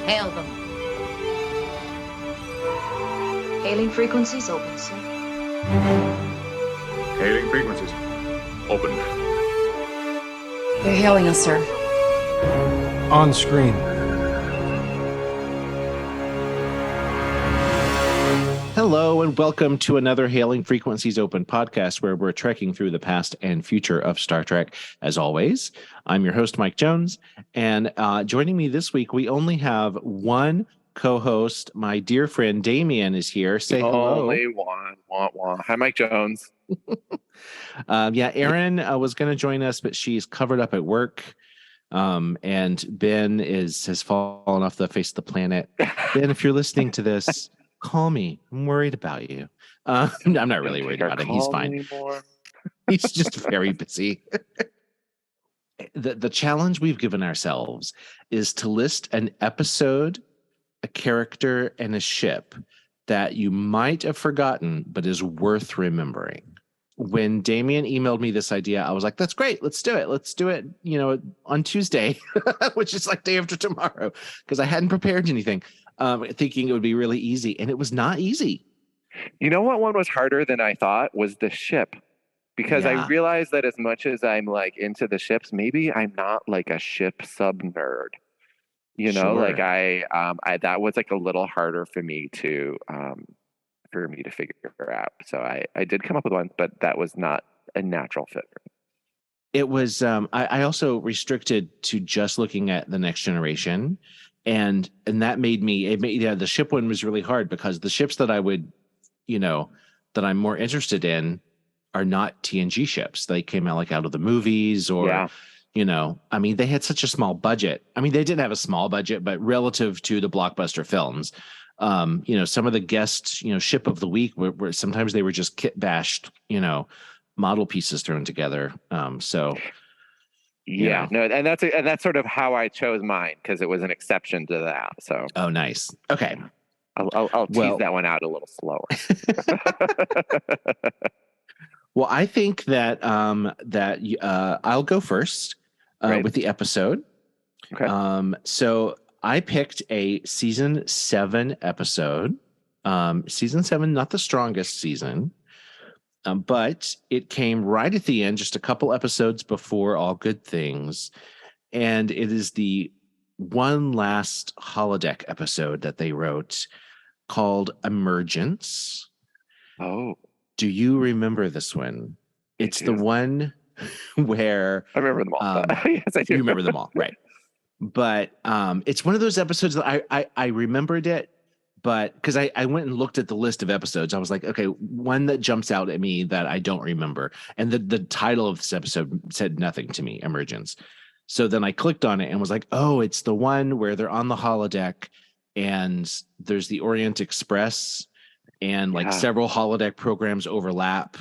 Hail them. Hailing frequencies open, sir. Hailing frequencies. Open. They're hailing us, sir. On screen. Hello and welcome to another Hailing Frequencies Open podcast where we're trekking through the past and future of Star Trek. As always, I'm your host, Mike Jones, and joining me this week, we only have one co-host. My dear friend Damian is here. Say hello. Only one. Hi, Mike Jones. Erin was going to join us, but she's covered up at work. And Ben has fallen off the face of the planet. Ben, if you're listening to this, call me. I'm worried about you. I'm not really worried about him. He's fine. He's just very busy. The challenge we've given ourselves is to list an episode, a character, and a ship that you might have forgotten, but is worth remembering. When Damian emailed me this idea, I was like, that's great. Let's do it. Let's do it, on Tuesday, which is like day after tomorrow, because I hadn't prepared anything. Thinking it would be really easy, and it was not easy. You know what one was harder than I thought was the ship, because I realized that as much as I'm like into the ships, maybe I'm not like a ship sub nerd. Sure. Like I that was like a little harder for me to figure out. So I did come up with one, but that was not a natural fit for me. It was. I also restricted to just looking at the Next Generation. And that made the ship one was really hard because the ships that I would, that I'm more interested in are not TNG ships. They came out like out of the movies or, they had such a small budget. I mean, they did have a small budget, but relative to the blockbuster films, some of the guest, ship of the week were sometimes they were just kit bashed, model pieces thrown together. Yeah, no, and that's sort of how I chose mine because it was an exception to that. So, oh, nice. Okay, I'll tease that one out a little slower. Well, I think that I'll go first with the episode. Okay. So I picked a season 7 episode. Season 7, not the strongest season. But it came right at the end, just a couple episodes before All Good Things. And it is the one last holodeck episode that they wrote called Emergence. Oh. Do you remember this one? It's the one where... I remember them all. Yes, I do. You remember them all, right. But it's one of those episodes that I remembered it. But because I went and looked at the list of episodes, I was like, okay, one that jumps out at me that I don't remember. And the title of this episode said nothing to me, Emergence. So then I clicked on it and was like, oh, it's the one where they're on the holodeck and there's the Orient Express and several holodeck programs overlap.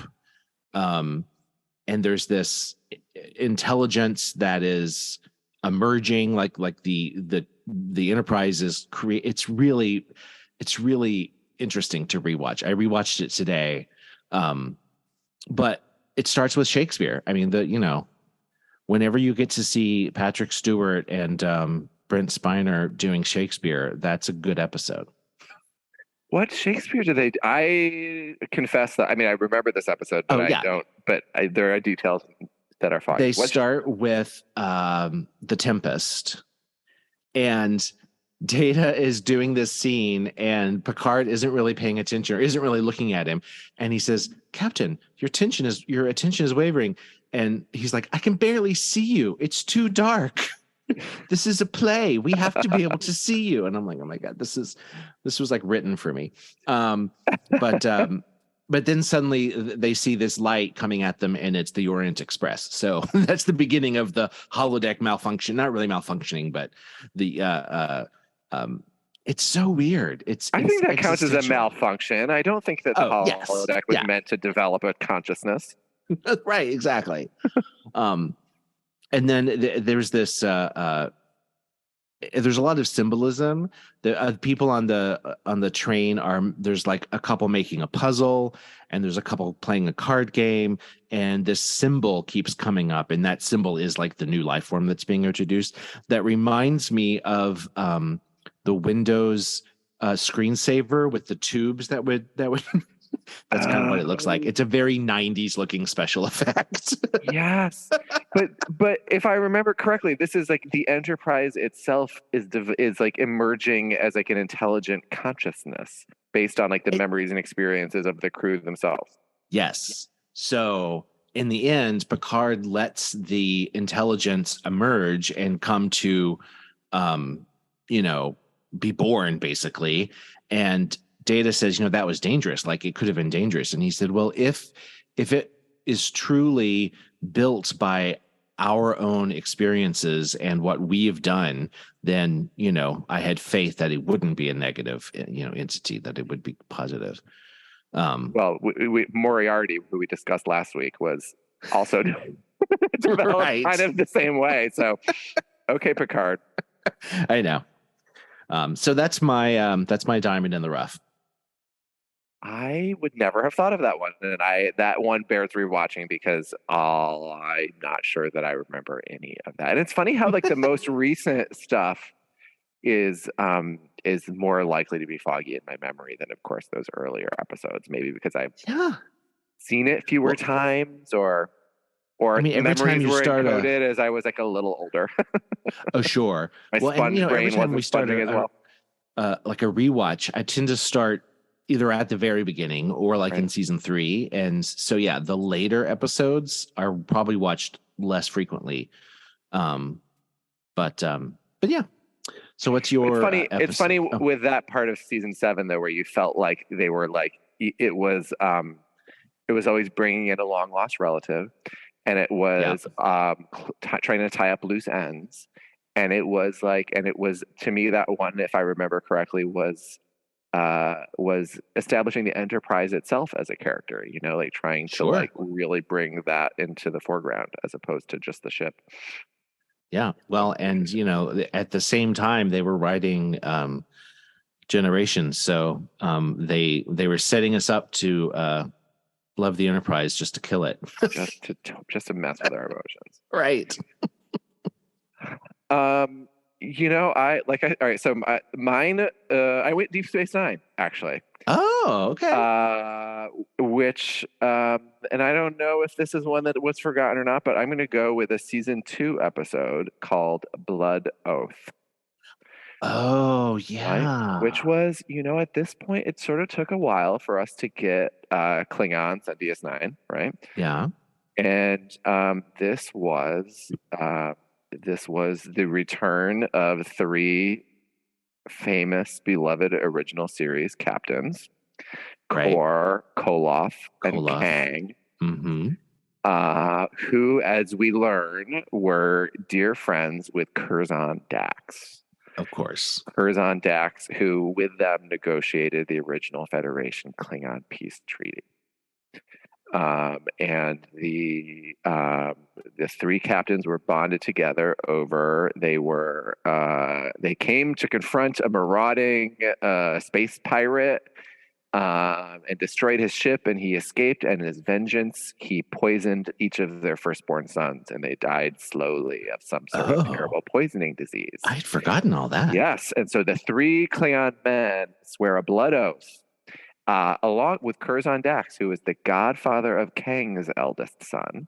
And there's this intelligence that is emerging, like the Enterprise is it's really interesting to rewatch. I rewatched it today. But it starts with Shakespeare. I mean, whenever you get to see Patrick Stewart and Brent Spiner doing Shakespeare, that's a good episode. What Shakespeare do they? I confess that. I mean, I remember this episode, but I don't. But there are details that are fine. They start with The Tempest, and Data is doing this scene and Picard isn't really paying attention or isn't really looking at him. And he says, Captain, your attention is wavering. And he's like, I can barely see you. It's too dark. This is a play. We have to be able to see you. And I'm like, oh my God, this was like written for me. But then suddenly they see this light coming at them and it's the Orient Express. So that's the beginning of the holodeck malfunction. Not really malfunctioning, but the, it's so weird. I think that counts as a malfunction. I don't think that the holodeck was meant to develop a consciousness. Right, exactly. And then there's this. There's a lot of symbolism. The people on the train there's like a couple making a puzzle, and there's a couple playing a card game, and this symbol keeps coming up, and that symbol is like the new life form that's being introduced. That reminds me of Windows screensaver with the tubes that would that's kind of what it looks like. It's a very 90s looking special effect. Yes, but if I remember correctly, this is like the Enterprise itself is like emerging as like an intelligent consciousness based on like the memories and experiences of the crew themselves. Yes. So in the end, Picard lets the intelligence emerge and come to, be born basically. And Data says, that was dangerous. Like it could have been dangerous. And he said, well, if it is truly built by our own experiences and what we have done, then, I had faith that it wouldn't be a negative, entity, that it would be positive. Well, Moriarty, who we discussed last week, was also developed right. kind of the same way. So, okay, Picard. I know. So that's my diamond in the rough. I would never have thought of that one, and that one bears rewatching because I'm not sure that I remember any of that. And it's funny how like the most recent stuff is more likely to be foggy in my memory than, of course, those earlier episodes. Maybe because I've seen it fewer times, or every memories were start encoded as I was like a little older. Oh, sure. My sponge brain wasn't sponging as well. Like a rewatch, I tend to start either at the very beginning or like in season 3. And so, the later episodes are probably watched less frequently. But yeah. So what's your? It's funny with that part of season 7 though, where you felt like they were like it was always bringing in a long lost relative, and it was trying to tie up loose ends, and it was to me that one, if I remember correctly, was establishing the Enterprise itself as a character, like trying to like really bring that into the foreground as opposed to just the ship. Yeah. Well, and at the same time they were writing Generations, so they were setting us up to love the Enterprise just to kill it. just to mess with our emotions. Right. All right, so mine, I went Deep Space Nine, actually. Oh, okay. Which, and I don't know if this is one that was forgotten or not, but I'm going to go with a season 2 episode called Blood Oath. Oh, yeah. Right? Which was, at this point, it sort of took a while for us to get Klingons on DS9, right? Yeah. And this was the return of 3 famous, beloved original series captains, Kor, Koloth, and Kang, who, as we learn, were dear friends with Curzon Dax. Of course. Curzon Dax, who with them negotiated the original Federation Klingon peace treaty. And the 3 captains were bonded together over they came to confront a marauding space pirate and destroyed his ship, and he escaped, and in his vengeance he poisoned each of their firstborn sons, and they died slowly of some sort of terrible poisoning disease. I'd forgotten all that. Yes, and so the 3 Klingon men swear a blood oath, along with Curzon Dax, who is the godfather of Kang's eldest son,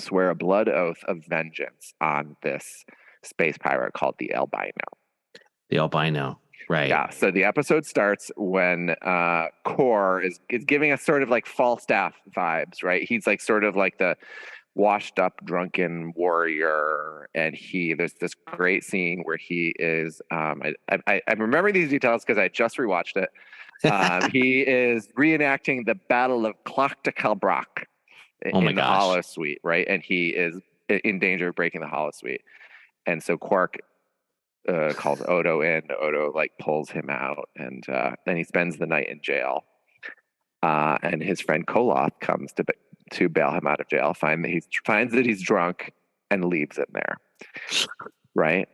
swear a blood oath of vengeance on this space pirate called the Albino. The Albino, right. Yeah, so the episode starts when Kor is giving us sort of like Falstaff vibes, right? He's like sort of like the washed up drunken warrior, and there's this great scene where he is I'm remembering these details because I just rewatched it. He is reenacting the Battle of Clochta-Calbroch in the Hollow Suite, right? And he is in danger of breaking the Hollow Suite. And so Quark calls Odo in. Odo pulls him out, and then he spends the night in jail. And his friend Koloth comes to bail him out of jail. Finds that he's drunk and leaves him there, right?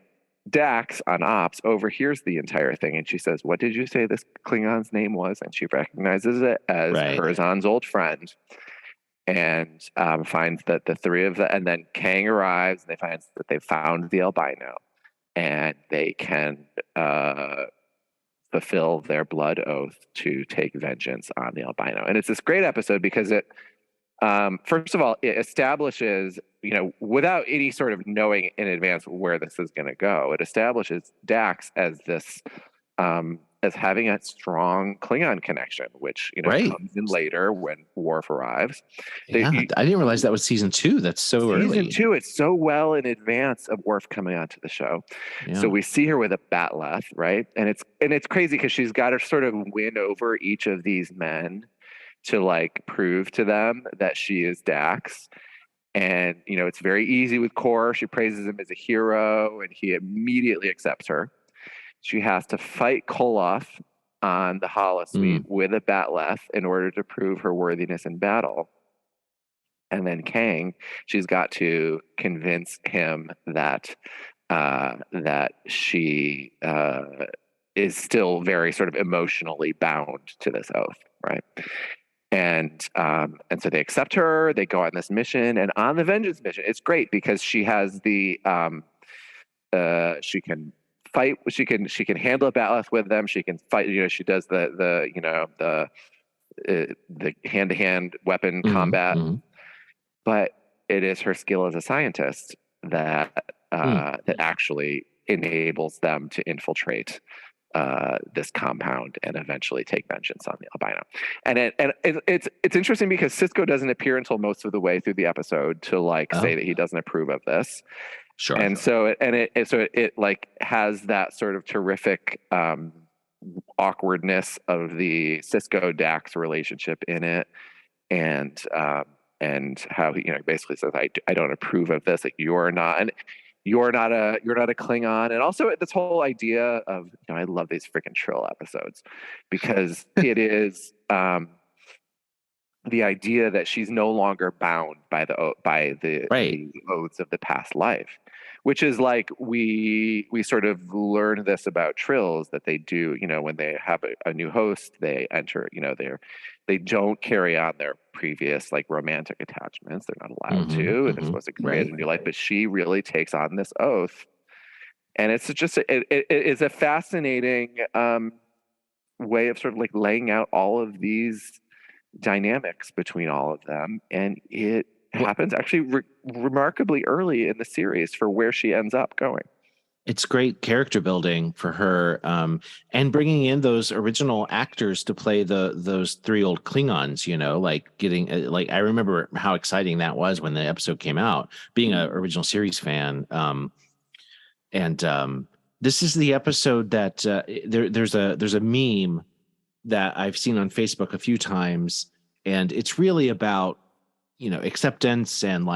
Dax on ops overhears the entire thing, and she says, "What did you say this Klingon's name was?" And she recognizes it as Curzon's old friend, and finds that the 3 of them. And then Kang arrives, and they find that they found the Albino. and they can fulfill their blood oath to take vengeance on the albino. And it's this great episode because it, first of all, it establishes, without any sort of knowing in advance where this is going to go, it establishes Dax as this, as having a strong Klingon connection, which, Right. comes in later when Worf arrives. I didn't realize that was season 2. That's so early. Season 2, it's so well in advance of Worf coming onto the show. Yeah. So we see her with a batleth, right? And it's crazy because she's got to sort of win over each of these men to like prove to them that she is Dax. And it's very easy with Kor. She praises him as a hero, and he immediately accepts her. She has to fight Koloff on the holosuite with a batleth in order to prove her worthiness in battle. And then Kang, she's got to convince him that she is still very sort of emotionally bound to this oath, right? And so they accept her. They go on this mission, and on the vengeance mission, it's great because she has the she can fight. She can handle a batleth with them. She can fight. She does the hand-to-hand weapon combat. Mm-hmm. But it is her skill as a scientist that actually enables them to infiltrate this compound and eventually take vengeance on the albino. And it's interesting because Sisko doesn't appear until most of the way through the episode to say that he doesn't approve of this. Sure. And so it like has that sort of terrific awkwardness of the Sisko Dax relationship in it, and how he basically says, I don't approve of this. Like, you're not a Klingon. And also this whole idea of, I love these freaking Trill episodes because it is the idea that she's no longer bound by the oaths of the past life, which is like we sort of learn this about Trills, that they do, when they have a new host, they enter, they don't carry on their previous romantic attachments. They're not allowed to. They're supposed to create a new life, but she really takes on this oath, and it's just it is a fascinating way of sort of laying out all of these dynamics between all of them, and it happens actually remarkably early in the series for where she ends up going. It's great character building for her, and bringing in those original actors to play those 3 old Klingons. Getting I remember how exciting that was when the episode came out. Being an original series fan, and this is the episode that there's a meme that I've seen on Facebook a few times, and it's really about acceptance and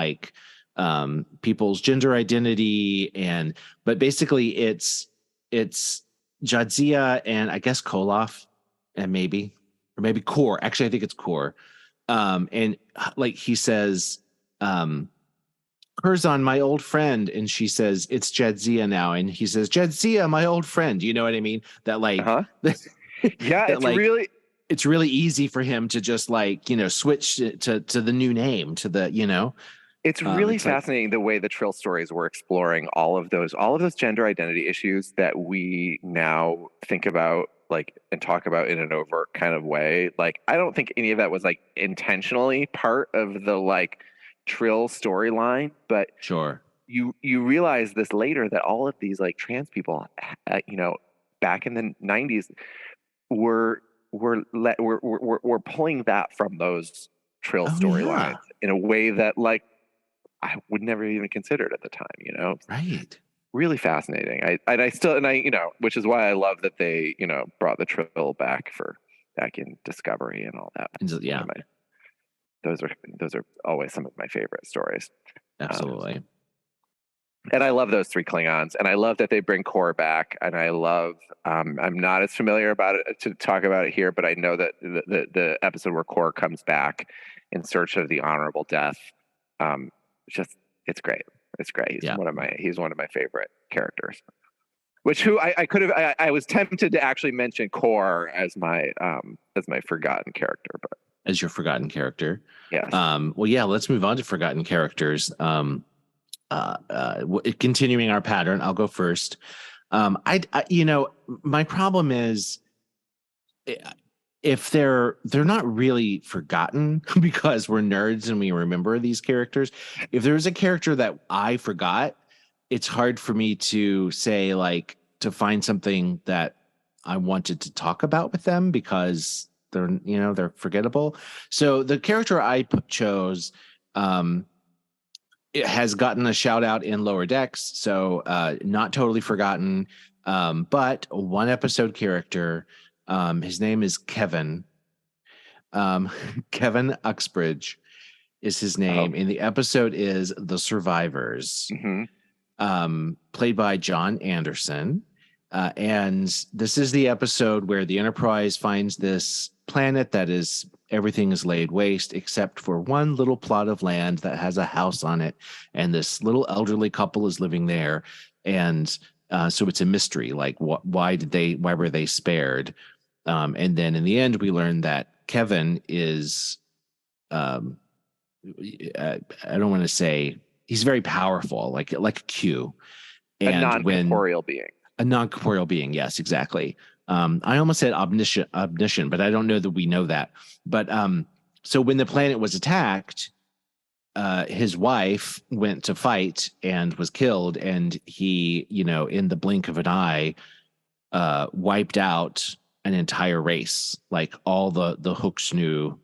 people's gender identity, but basically it's Jadzia and I guess Koloff and maybe Kor. Actually, I think it's Kor. And he says, Curzon, my old friend, and she says, it's Jadzia now, and he says, Jadzia, my old friend. You know what I mean? That yeah, that, it's really easy for him to just switch to the new name, to the It's really fascinating the way the Trill stories were exploring all of those gender identity issues that we now think about and talk about in an overt kind of way. I don't think any of that was intentionally part of the Trill storyline, but sure, you realize this later that all of these trans people, back in the 90s were pulling that from those Trill storylines in a way that I would never even considered at the time, Right. Really fascinating. Which is why I love that they, brought the Trill back in Discovery and all that. Yeah. Those are always some of my favorite stories. Absolutely. And I love those 3 Klingons, and I love that they bring Kor back. And I love, I'm not as familiar about it to talk about it here, but I know that the episode where Kor comes back in search of the honorable death, it's great. It's great. He's one of my favorite characters. I was tempted to actually mention Kor as my forgotten character, but as your forgotten character. Yes. Well, yeah, let's move on to forgotten characters. continuing our pattern, I'll go first. My problem is if they're not really forgotten because we're nerds and we remember these characters. If there's a character that I forgot, it's hard for me to say like to find something that I wanted to talk about with them because they're forgettable. So the character I chose, it has gotten a shout out in Lower Decks, so not totally forgotten, but one episode character. His name is Kevin. Kevin Uxbridge is his name, and the episode is The Survivors, played by John Anderson. And this is the episode where the Enterprise finds this planet that is everything is laid waste except for one little plot of land that has a house on it, and this little elderly couple is living there. And so it's a mystery, like why were they spared? And then in the end, we learn that Kevin is, I don't want to say he's very powerful, like a Q, and a non-corporeal being. A non-corporeal being, yes, exactly. I almost said omniscient, but I don't know that we know that. But so when the planet was attacked, his wife went to fight and was killed, and he, in the blink of an eye, wiped out an entire race, like all the Hooksnu,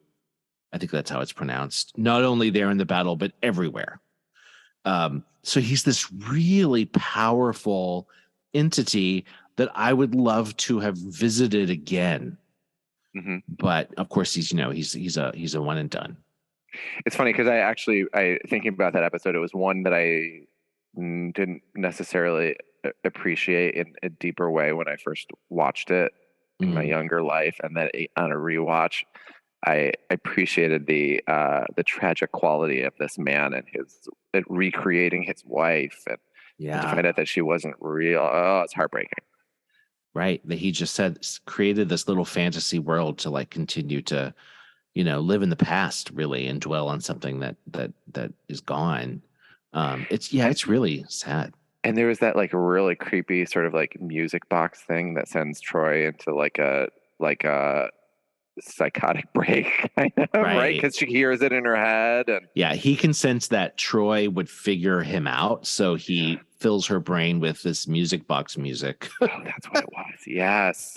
I think that's how it's pronounced, not only there in the battle, but everywhere. So he's this really powerful entity that I would love to have visited again. Mm-hmm. But of course he's a one and done. It's funny because I thinking about that episode, it was one that I didn't necessarily appreciate in a deeper way when I first watched it in my younger life, and then on a rewatch, I appreciated the tragic quality of this man and his recreating his wife, and to find out that she wasn't real. Oh, it's heartbreaking. Right, that he just created this little fantasy world to like continue to, live in the past, really, and dwell on something that is gone. It's really sad. And there was that like really creepy sort of like music box thing that sends Troy into like a psychotic break, kind of, right? Because she hears it in her head, and he can sense that Troy would figure him out, so he fills her brain with this music box music. Oh, that's what it was. Yes.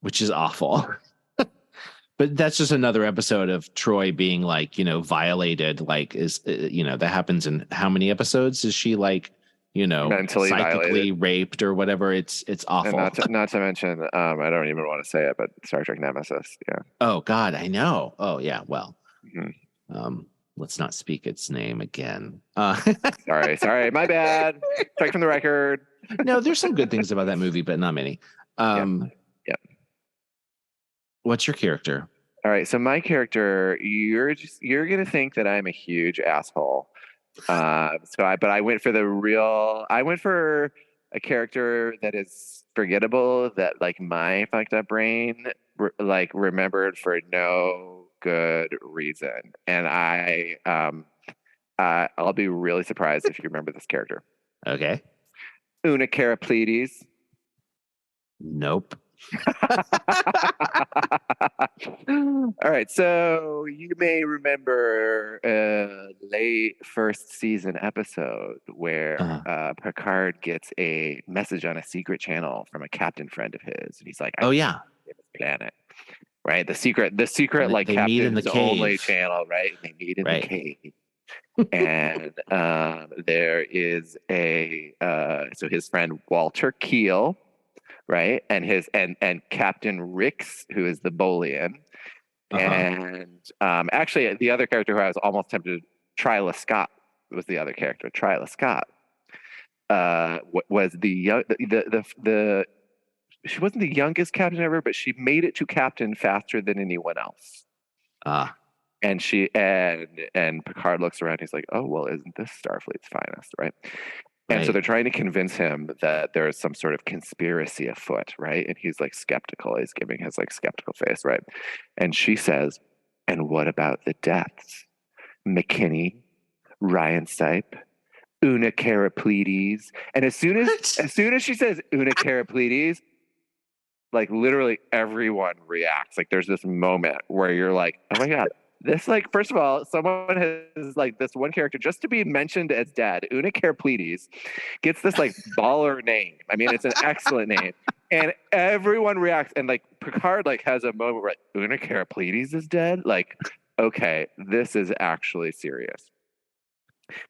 Which is awful. But that's just another episode of Troy being like, violated. Like, that happens in how many episodes? Is she like, mentally psychically raped or whatever? It's awful. And not to mention, I don't even want to say it, but Star Trek Nemesis. Yeah. Oh God, I know. Oh yeah. Well, let's not speak its name again. Sorry, my bad. Strike from the record. No, there's some good things about that movie, but not many. Yeah. What's your character? All right, so my character, you're gonna think that I'm a huge asshole. But I went for a character that is forgettable, that like my fucked up brain remembered for no good reason, and I'll be really surprised if you remember this character. Okay. Una Carapletes. Nope. All right, so you may remember a late first season episode where Picard gets a message on a secret channel from a captain friend of his, and he's like, "Oh yeah, planet." Right, the secret like captain's only channel, right? They meet in the cave. And there is so his friend Walter Keel, right, and Captain Rix, who is the Bolian, and actually the other character who I was almost tempted, Twyla Scott was the other character. Twyla Scott was the she wasn't the youngest captain ever, but she made it to captain faster than anyone else. And and Picard looks around. He's like, "Oh, well, isn't this Starfleet's finest, right?" And so they're trying to convince him that there is some sort of conspiracy afoot, right? And he's like skeptical. He's giving his like skeptical face, right? And she says, "And what about the deaths? McKinney, Ryan Sipe, Una Carapletes. And as soon as she says Una Carapletes, like literally everyone reacts. Like there's this moment where you're like, oh my God. This, like, first of all, someone has, like, this one character just to be mentioned as dead, Una Carapletes, gets this, like, baller name. I mean, it's an excellent name. And everyone reacts. And, like, Picard, like, has a moment where, like, Una Carapletes is dead? Like, okay, this is actually serious.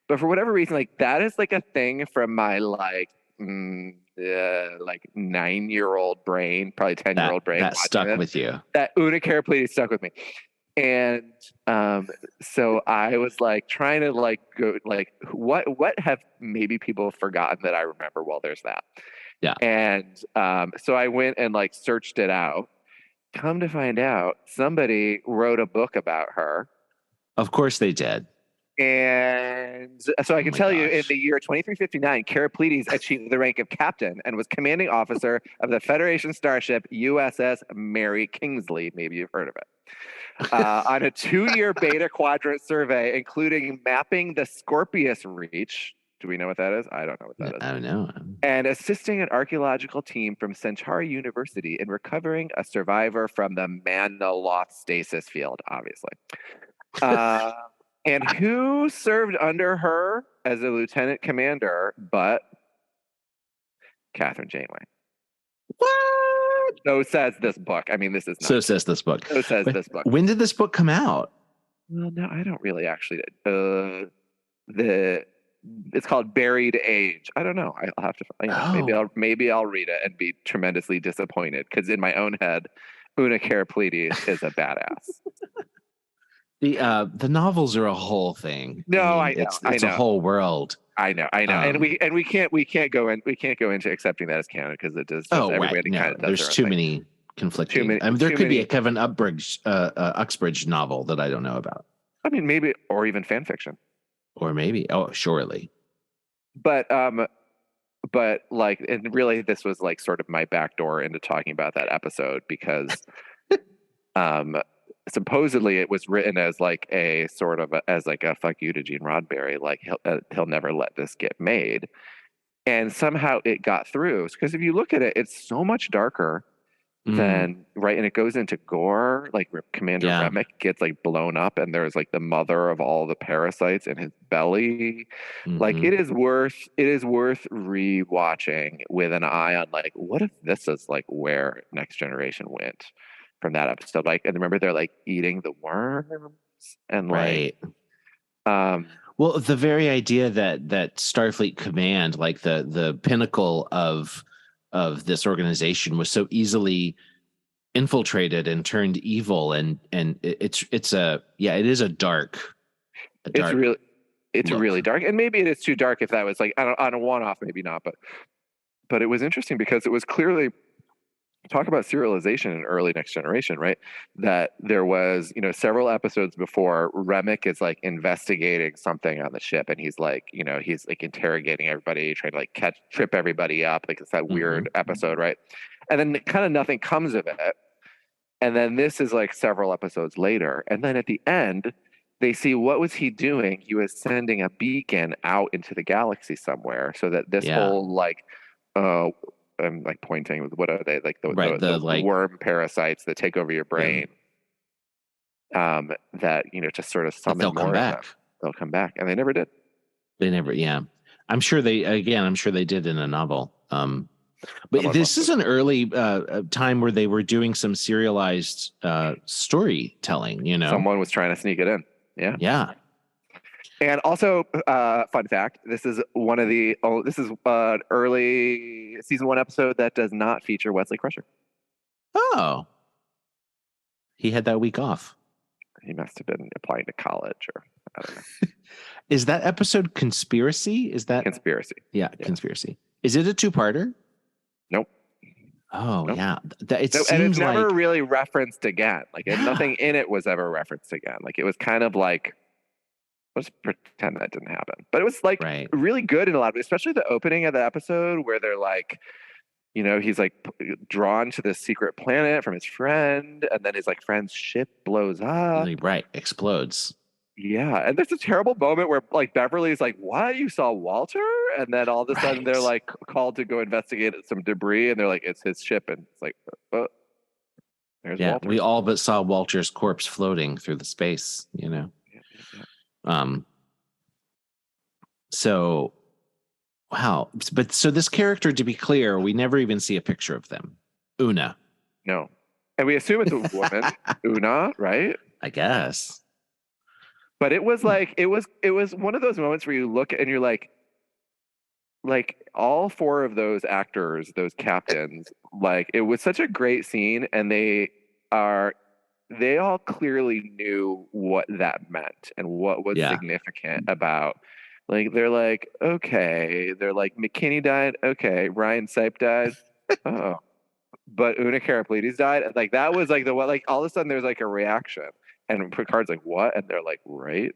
But for whatever reason, like, that is, like, a thing from my, like 9-year-old brain, probably 10-year-old brain. That stuck with you. That Una Carapletes stuck with me. And so I was like trying to like go like what have maybe people forgotten that I remember? Well, there's that. Yeah. And so I went and like searched it out. Come to find out, somebody wrote a book about her. Of course they did. And so I can tell you, in the year 2359, Carapletes achieved the rank of captain and was commanding officer of the Federation starship USS Mary Kingsley. Maybe you've heard of it. On a 2-year beta quadrant survey, including mapping the Scorpius Reach. Do we know what that is? I don't know what that is. I don't know. And assisting an archaeological team from Centauri University in recovering a survivor from the Manaloth stasis field, obviously. And who served under her as a lieutenant commander but Catherine Janeway? What? So says this book. I mean, this is not. So says this book. So says this book. When did this book come out? Well, no, I don't really actually. It's called Buried Age. I don't know. I'll have to. Maybe I'll read it and be tremendously disappointed because in my own head, Una Carapletes is a badass. The novels are a whole thing. No, I know. It's a whole world. I know, and we can't go into accepting that as canon because it does. Everybody kind of does. There's too many conflicting. There could be a Kevin Uxbridge novel that I don't know about. I mean, maybe, or even fan fiction. Or maybe, surely. But like, and really, this was like sort of my backdoor into talking about that episode because, supposedly it was written as like a sort of as like a fuck you to Gene Roddenberry, like he'll never let this get made, and somehow it got through. Because if you look at it, it's so much darker than right, and it goes into gore. Like Commander Remick gets like blown up, and there's like the mother of all the parasites in his belly. Like it is worth rewatching with an eye on like, what if this is like where Next Generation went from that episode? Like, and remember they're like eating the worms and like, well, the very idea that Starfleet Command, like the pinnacle of this organization, was so easily infiltrated and turned evil, and it is a dark. It's really dark, and maybe it is too dark if that was like on a one-off, maybe not, but it was interesting because it was clearly. Talk about serialization in early Next Generation, right? That there was, several episodes before Remick is like investigating something on the ship, and he's like interrogating everybody, trying to like trip everybody up. Like it's that weird episode, right? And then kind of nothing comes of it. And then this is like several episodes later. And then at the end, they see what was he doing? He was sending a beacon out into the galaxy somewhere so that this whole like, I'm like pointing with what are they like the worm parasites that take over your brain. That to sort of summon they'll come back. They'll come back, and they never did. They never. Yeah, I'm sure they did in a novel. But this is an early time where they were doing some serialized storytelling. Someone was trying to sneak it in. Yeah. Yeah. And also, fun fact: this is an early season 1 episode that does not feature Wesley Crusher. Oh, he had that week off. He must have been applying to college, or I don't know. Is that episode Conspiracy? Is that Conspiracy? Yeah, Conspiracy. Is it a 2-parter? Nope. Oh, nope. yeah. And it's never really referenced again. Like nothing in it was ever referenced again. Like it was kind of like. Let's pretend that didn't happen. But it was like really good in a lot of, especially the opening of the episode where they're like, he's like drawn to this secret planet from his friend, and then his like friend's ship blows up. Right, explodes. Yeah, and there's a terrible moment where like Beverly's like, "What? You saw Walter?" And then all of a sudden they're Right. like called to go investigate some debris, and they're like, "It's his ship," and it's like, "There's Yeah, Walter." we all but saw Walter's corpse floating through the space, you know. Yeah. Um, so wow. But so this character, to be clear, we never even see a picture of them. Una, No, and we assume it's a woman, Una, right? I guess. But it was like it was one of those moments where you look and you're like all four of those actors, those captains, like it was such a great scene, and they all clearly knew what that meant and what was Yeah. significant about. Like they're like, okay, they're like McKinney died, okay, Ryan Sipe died, oh, but Una Karaplides died. And like that was like the what, like all of a sudden there's like a reaction, and Picard's like, what? And they're like, right.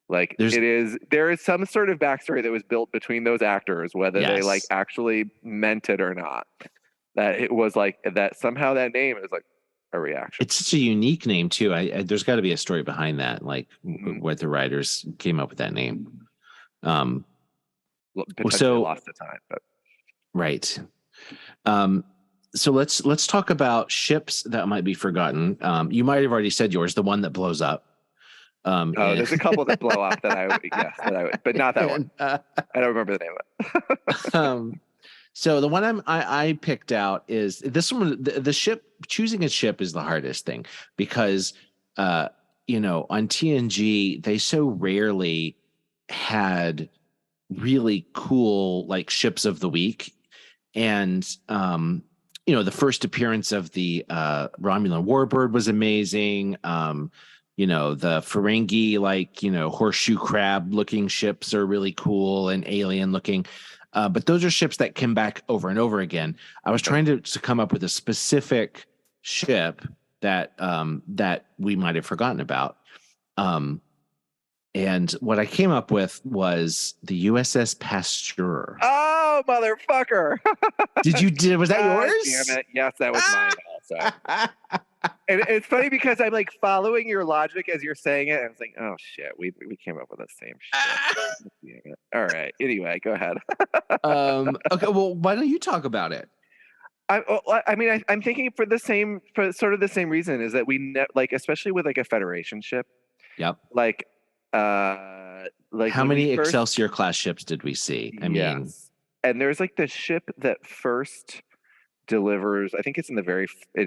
Like there is some sort of backstory that was built between those actors, whether they like Yes. actually meant it or not. That it was like that somehow that name is like a reaction. It's such a unique name too. There's got to be a story behind that, like what the writers came up with that name. Potentially lost to time, but right. So let's talk about ships that might be forgotten. You might have already said yours, the one that blows up. There's a couple that blow up that I would, but not that one. I don't remember the name of it. So the one I picked out is this one. The ship, choosing a ship is the hardest thing because on TNG they so rarely had really cool like ships of the week, and the first appearance of the Romulan Warbird was amazing. The Ferengi horseshoe crab looking ships are really cool and alien looking. But those are ships that come back over and over again. I was trying to come up with a specific ship that we might have forgotten about. And what I came up with was the USS Pasteur. Oh, motherfucker. Was that yours? Damn it. Yes, that was mine also. And it's funny because I'm like following your logic as you're saying it. And I was like, oh shit, we came up with the same shit. All right. Anyway, go ahead. Okay. Well, why don't you talk about it? I'm thinking for sort of the same reason is that like, especially with like a Federation ship. Yep. Like how many Excelsior class ships did we see? I mean, and there's like the ship that first delivers, I think it's in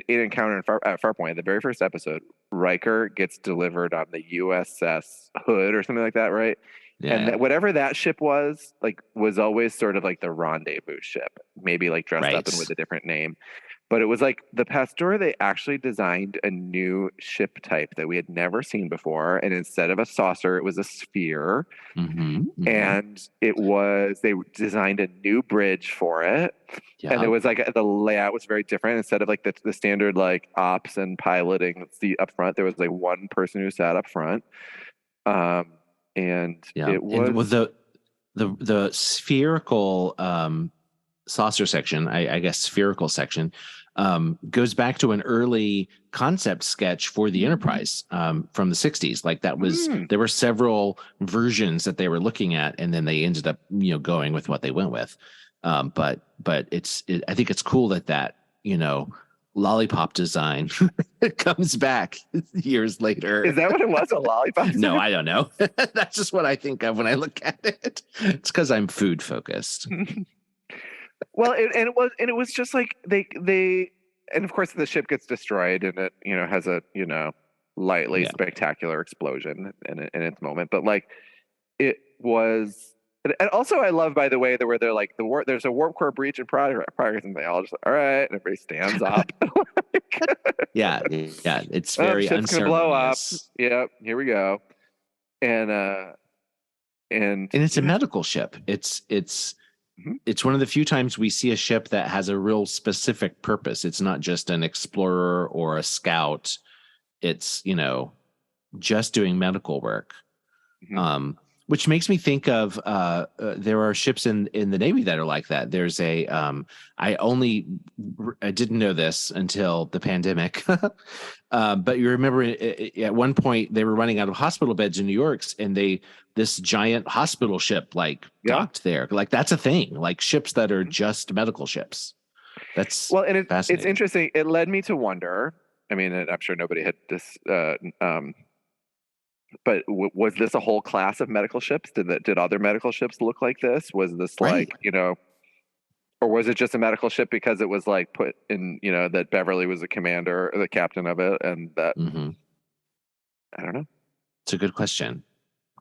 Encounter at Farpoint, the very first episode, Riker gets delivered on the USS Hood or something like that, right? Yeah. And whatever that ship was always sort of like the rendezvous ship, maybe like dressed up and with a different name. But it was like the Pasteur, they actually designed a new ship type that we had never seen before. And instead of a saucer, it was a sphere. Mm-hmm. And they designed a new bridge for it. Yeah. And it was like the layout was very different. Instead of like the standard like ops and piloting seat up front, there was like one person who sat up front. It was the spherical saucer section, I guess spherical section, goes back to an early concept sketch for the Enterprise from the 60s. Like that was there were several versions that they were looking at, and then they ended up going with what they went with. But I think it's cool that lollipop design comes back years later. Is that what it was? A lollipop design? No, I don't know. That's just what I think of when I look at it. It's because I'm food focused. Well, it was just like they and of course the ship gets destroyed and it has a lightly spectacular explosion in its moment, but like it was. And also, I love, by the way, where they're like there's a warp core breach in progress, and they all just all right, and everybody stands up. yeah, it's very ship's gonna blow up. Yep, here we go. And it's a medical ship. It's one of the few times we see a ship that has a real specific purpose. It's not just an explorer or a scout. It's just doing medical work. Which makes me think of there are ships in the Navy that are like that. There's a I didn't know this until the pandemic, but you remember at one point they were running out of hospital beds in New York, and this giant hospital ship like docked there. Like that's a thing. Like ships that are just medical ships. That's well, and it's fascinating. interesting. It led me to wonder. I mean, I'm sure nobody had this. But was this a whole class of medical ships? Did other medical ships look like this? Was this Right. like, or was it just a medical ship because it was like put in, that Beverly was the commander or the captain of it, and that I don't know. It's a good question.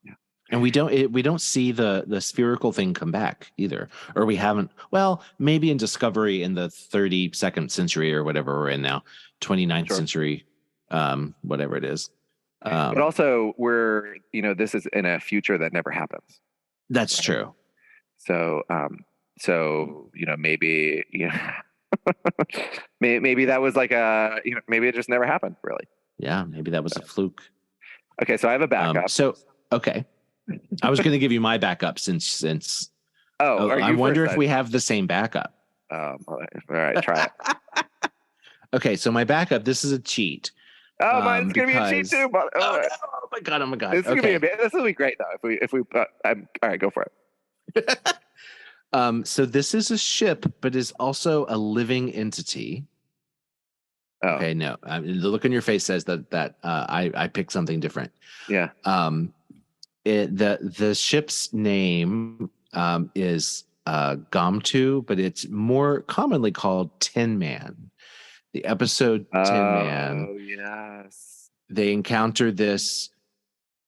Yeah. And we don't see the spherical thing come back either, or we haven't. Well, maybe in Discovery in the 32nd century or whatever we're in now, 29th century, whatever it is. But also this is in a future that never happens. That's true. So, maybe, maybe that was like maybe it just never happened really. Yeah. Maybe that was a fluke. Okay. So I have a backup. Okay. I was going to give you my backup since. I wonder if we have the same backup. All right. Try it. Okay. So my backup, this is a cheat. Oh, mine's gonna be a cheat too. Oh my god! This will be great though. If we all right, go for it. So this is a ship, but is also a living entity. Oh. Okay, no, the look on your face says that I picked something different. Yeah. The ship's name is Gomtu, but it's more commonly called Tin Man. The episode Tin Man. Oh, yes. They encounter this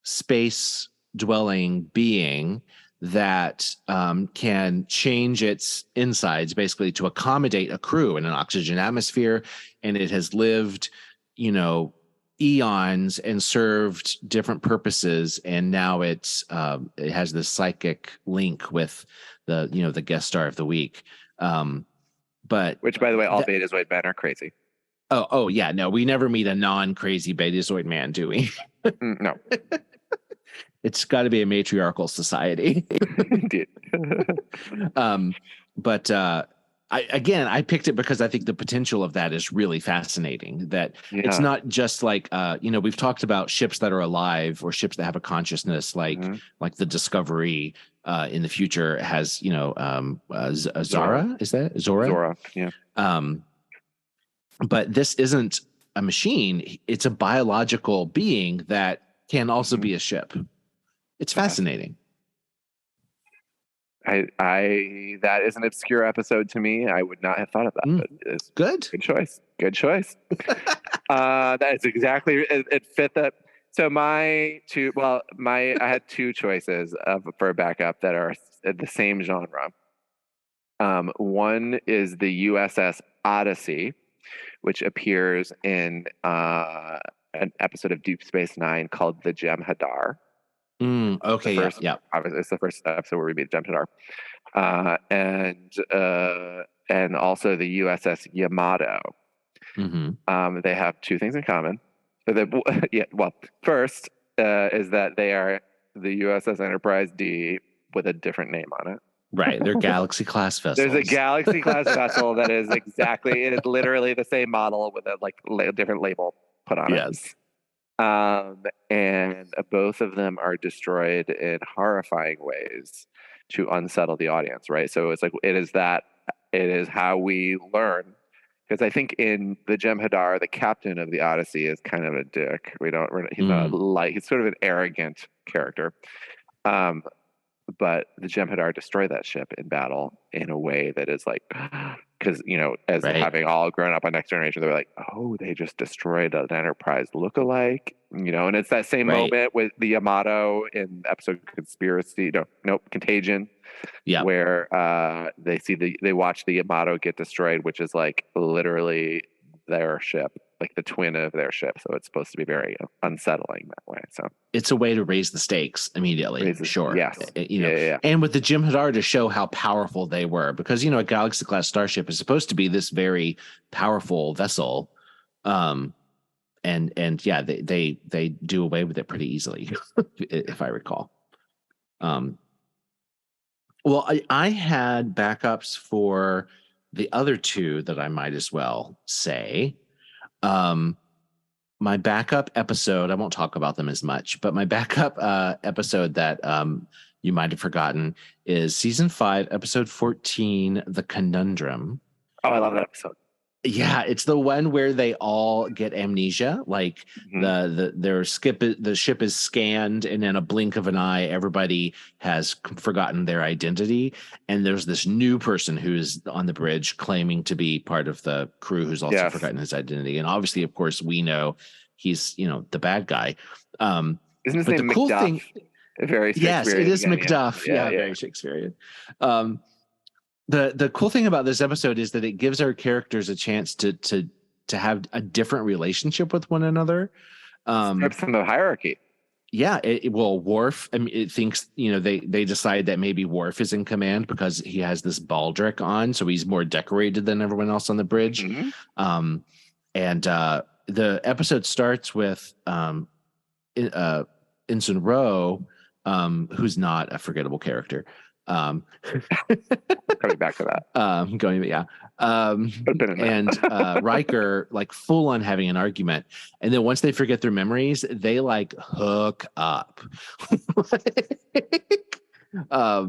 space dwelling being that can change its insides basically to accommodate a crew in an oxygen atmosphere. And it has lived, eons and served different purposes. And now it has this psychic link with the guest star of the week. But which, by the way, all Betazoid men are crazy. Oh yeah, no, we never meet a non-crazy Betazoid man, do we? No. It's got to be a matriarchal society. Indeed. But I picked it because I think the potential of that is really fascinating. That it's not just like we've talked about ships that are alive or ships that have a consciousness, like the Discovery. In the future has Zara, is that Zora? Zora, yeah. But this isn't a machine; it's a biological being that can also be a ship. It's fascinating. I that is an obscure episode to me. I would not have thought of that. But it's good choice. That is exactly it fit that. So I had two choices for a backup that are the same genre. One is the USS Odyssey, which appears in an episode of Deep Space Nine called The Jem'Hadar. Okay, obviously it's the first episode where we meet Jem'Hadar, and also the USS Yamato. They have two things in common. First is that they are the USS Enterprise D with a different name on it. Right, they're Galaxy class vessels. There's a Galaxy class vessel that is it is literally the same model with a different label put on it. Yes. And both of them are destroyed in horrifying ways to unsettle the audience, right? So it's like it is how we learn. Because I think in the Jem'Hadar, the captain of the Odyssey is kind of a dick. He's sort of an arrogant character. But the Jem'Hadar destroy that ship in battle in a way that is like, because having all grown up on Next Generation, they're like, oh, they just destroyed an Enterprise lookalike, and it's that same moment with the Yamato in episode Contagion, where they watch the Yamato get destroyed, which is like literally their ship, like the twin of their ship. So it's supposed to be very unsettling that way. So it's a way to raise the stakes immediately. Sure. Yes. And with the Jem'Hadar to show how powerful they were, because, a Galaxy class starship is supposed to be this very powerful vessel. They do away with it pretty easily, if I recall. Um, well, I had backups for the other two that I might as well say. My backup episode, I won't talk about them as much, but my backup episode that you might have forgotten is season 5, episode 14, The Conundrum. Oh, I love that episode. Yeah, it's the one where they all get amnesia. Like the ship is scanned, and in a blink of an eye, everybody has forgotten their identity. And there's this new person who's on the bridge claiming to be part of the crew who's also forgotten his identity. And obviously, of course, we know he's the bad guy. Isn't his name the cool McDuff? thing, Very yes, it is again, McDuff. Yeah, very Shakespearean. The cool thing about this episode is that it gives our characters a chance to have a different relationship with one another. Strips from the hierarchy. Yeah, Worf. I mean, it thinks they decide that maybe Worf is in command because he has this baldric on, so he's more decorated than everyone else on the bridge. And the episode starts with Ensign Rowe, who's not a forgettable character. Coming back to that. And Riker like full on having an argument, and then once they forget their memories, they like hook up.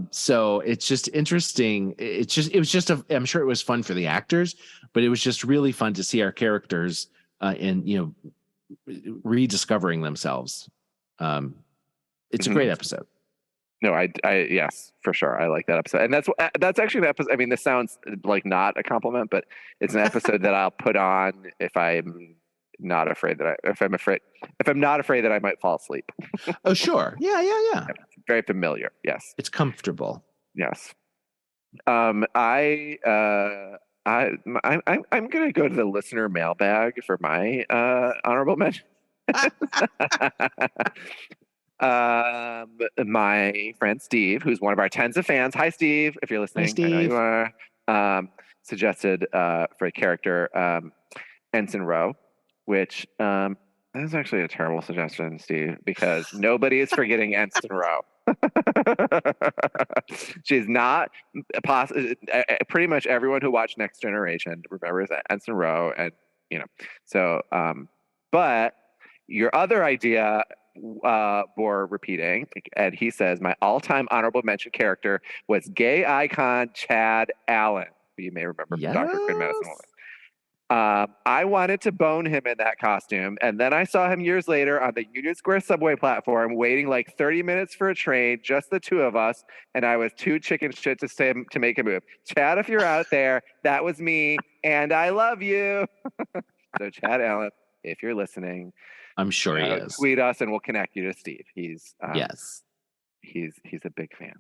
So it's just interesting. I'm sure it was fun for the actors, but it was just really fun to see our characters in rediscovering themselves. It's a great episode. No, I yes, for sure. I like that episode. And that's actually an episode. I mean, this sounds like not a compliment, but it's an episode that I'll put on if I'm not afraid that I might fall asleep. Oh, sure. Yeah. Very familiar. Yes. It's comfortable. Yes. I'm going to go to the listener mailbag for my honorable mention. My friend Steve, who's one of our tens of fans. Hi, Steve, if you're listening. Hi, Steve. I know you are. Suggested for a character, Ensign Rowe, which that is actually a terrible suggestion, Steve, because nobody is forgetting Ensign Rowe. She's not pretty much everyone who watched Next Generation remembers Ensign Rowe, and so but your other idea bore repeating, and he says my all-time honorable mention character was gay icon Chad Allen, who you may remember from Dr. Quinn Medicine Woman. I wanted to bone him in that costume, and then I saw him years later on the Union Square subway platform waiting like 30 minutes for a train, just the two of us, and I was too chicken shit to make a move. Chad, if you're out there, that was me, and I love you. So Chad Allen, if you're listening, I'm sure he is. Tweet us and we'll connect you to Steve. He's he's a big fan.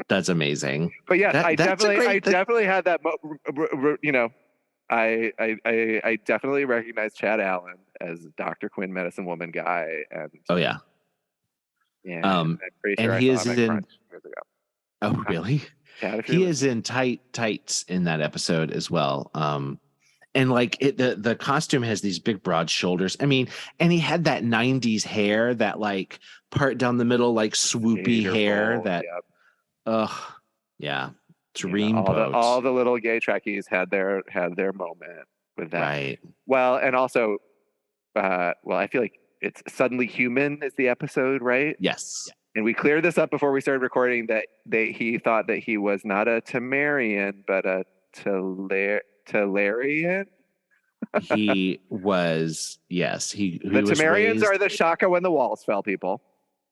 That's amazing. But yes, I definitely had that. I definitely recognize Chad Allen as Dr. Quinn Medicine Woman guy, and yeah. I'm pretty sure and he is in. years ago. Oh, really? Chad, he is in tights in that episode as well. And like the costume has these big broad shoulders. I mean, and he had that 90s hair, that like part down the middle, like swoopy hair that, dream boat. All the little gay Trekkies had their moment with that. Right. Well, and also, I feel like it's Suddenly Human is the episode, right? Yes. And we cleared this up before we started recording that he thought that he was not a Temerian, but a Talarian. He was, yes. The Temerians are the Shaka when the walls fell people.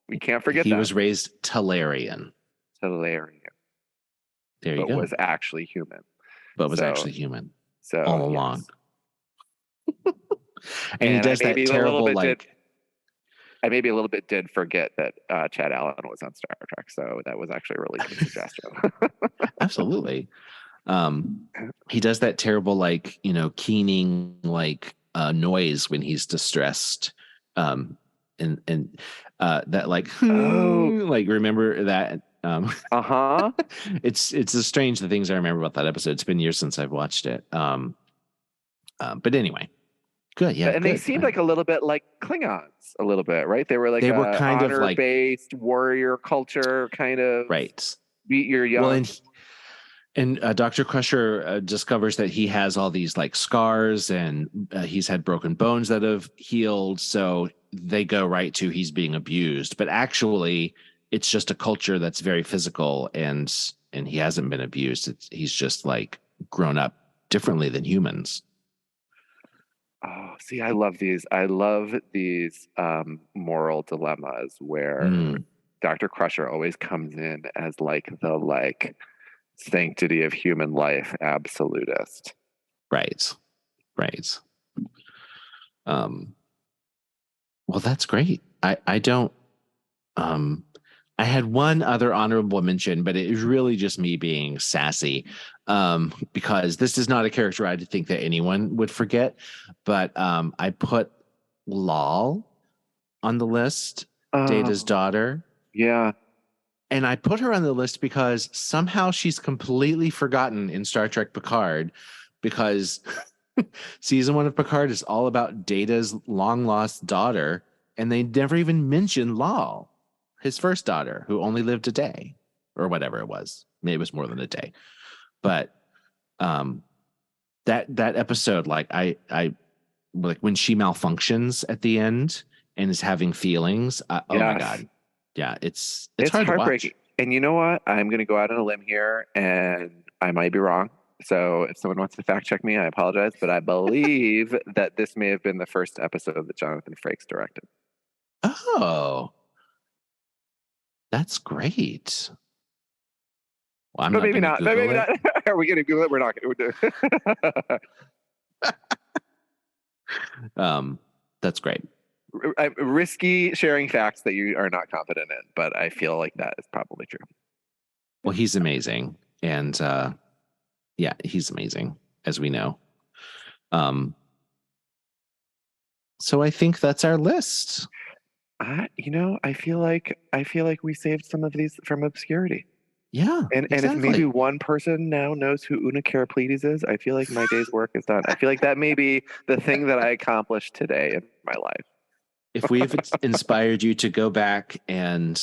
We can't forget that. He was raised Talarian. There you go. Was actually human. Actually human. So all along. And he does that terrible I maybe a little bit did forget that Chad Allen was on Star Trek, so that was actually a really good suggestion. Absolutely. He does that terrible keening noise when he's distressed. And that remember that. It's strange the things I remember about that episode. It's been years since I've watched it. But anyway, Good. Yeah. And they seemed like a little bit like Klingons, a little bit, right? They were like They a were kind of like honor-based warrior culture, kind of right. beat your young. Well, and Dr. Crusher discovers that he has all these like scars and he's had broken bones that have healed. So they go right to he's being abused. But actually, it's just a culture that's very physical and he hasn't been abused. He's just like grown up differently than humans. Oh, see, I love these. I love these moral dilemmas where Dr. Crusher always comes in as like the sanctity of human life absolutist. Right. Well, that's great. I don't I had one other honorable mention, but it was really just me being sassy, because this is not a character I think that anyone would forget. But I put Lal on the list, Data's daughter. Yeah. And I put her on the list because somehow she's completely forgotten in Star Trek Picard, because season 1 of Picard is all about Data's long lost daughter, and they never even mention Lal, his first daughter, who only lived a day or whatever it was. Maybe it was more than a day. But that episode, like I like when she malfunctions at the end and is having feelings. Oh my God. Yeah, it's hard heartbreaking. To watch. And you know what? I'm going to go out on a limb here, and I might be wrong. So if someone wants to fact check me, I apologize. But I believe that this may have been the first episode that Jonathan Frakes directed. Oh, that's great. Well, but maybe not. Maybe not. Are we going to Google it? We're not going to do it. That's great. Risky sharing facts that you are not confident in, but I feel like that is probably true. Well, he's amazing. And yeah, he's amazing, as we know. So I think that's our list. I feel like we saved some of these from obscurity. Yeah. And if maybe one person now knows who Una Karaplides is, I feel like my day's work is done. I feel like that may be the thing that I accomplished today in my life. If we've inspired you to go back and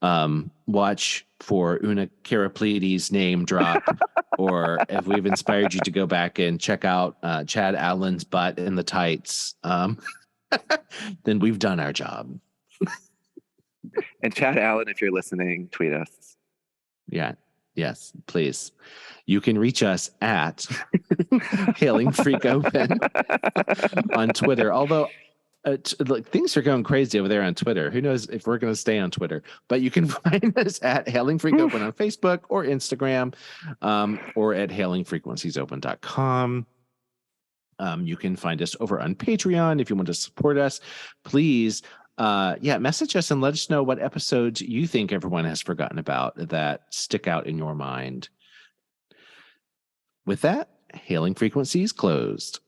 watch for Una Karaplides' name drop, or if we've inspired you to go back and check out Chad Allen's butt in the tights, then we've done our job. And Chad Allen, if you're listening, tweet us. Yeah. Yes, please. You can reach us at Hailing Freak Open on Twitter. Although things are going crazy over there on Twitter. Who knows if we're going to stay on Twitter? But you can find us at Hailing Freak Open on Facebook or Instagram, or at hailingfrequenciesopen.com. You can find us over on Patreon if you want to support us. Please, message us and let us know what episodes you think everyone has forgotten about that stick out in your mind. With that, Hailing Frequencies closed.